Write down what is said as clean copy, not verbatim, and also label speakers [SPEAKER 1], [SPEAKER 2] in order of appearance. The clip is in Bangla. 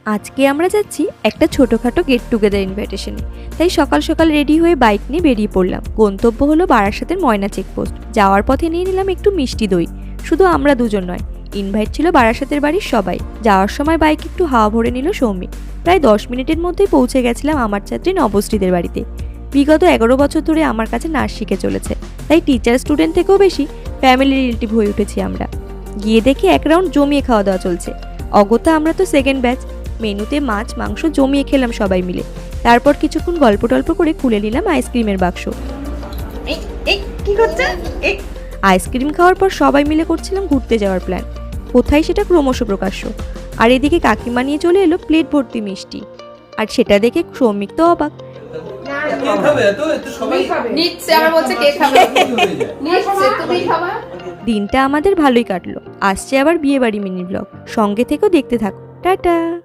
[SPEAKER 1] আজকে আমরা যাচ্ছি একটা ছোটোখাটো গেট টুগেদার ইনভাইটেশনে। তাই সকাল সকাল রেডি হয়ে বাইক নিয়ে বেরিয়ে পড়লাম। গন্তব্য হলো বারাসাতের ময়না চেকপোস্ট। যাওয়ার পথে নিয়ে নিলাম একটু মিষ্টি দই। শুধু আমরা দুজন নয়, ইনভাইট ছিল বারাসাতের বাড়ির সবাই। যাওয়ার সময় বাইক একটু হাওয়া ভরে নিল সৌমিক। প্রায় 10 মিনিটের মধ্যেই পৌঁছে গেছিলাম আমার ছাত্রী নবশ্রীদের বাড়িতে। বিগত 11 বছর ধরে আমার কাছে নাচ শিখে চলেছে, তাই টিচার স্টুডেন্ট থেকেও বেশি ফ্যামিলি রিলেটিভ হয়ে উঠেছি আমরা। গিয়ে দেখি এক রাউন্ড জমিয়ে খাওয়া দাওয়া চলছে। অগত্যা আমরা তো সেকেন্ড ব্যাচ। মেনুতে মাছ মাংস জমিয়ে খেলাম সবাই মিলে। তারপর কিছুক্ষণ গল্প টল্প করে খুলে নিলাম আইসক্রিমের বাক্স।
[SPEAKER 2] কি করছে?
[SPEAKER 1] আইসক্রিম খাওয়ার পর সবাই মিলে করছিলাম ঘুরতে যাওয়ার প্ল্যান। কোথায় সেটা ক্রমশ প্রকাশ্য। আর এদিকে কাকিমা নিয়ে চলে এলো প্লেট ভর্তি মিষ্টি। আর সেটা দেখে সৌমিক তো অবাক। দিনটা আমাদের ভালোই কাটলো। আসছে আবার বিয়ে বাড়ি মিনি ব্লগ, সঙ্গে থেকেও দেখতে থাকো। টাটা।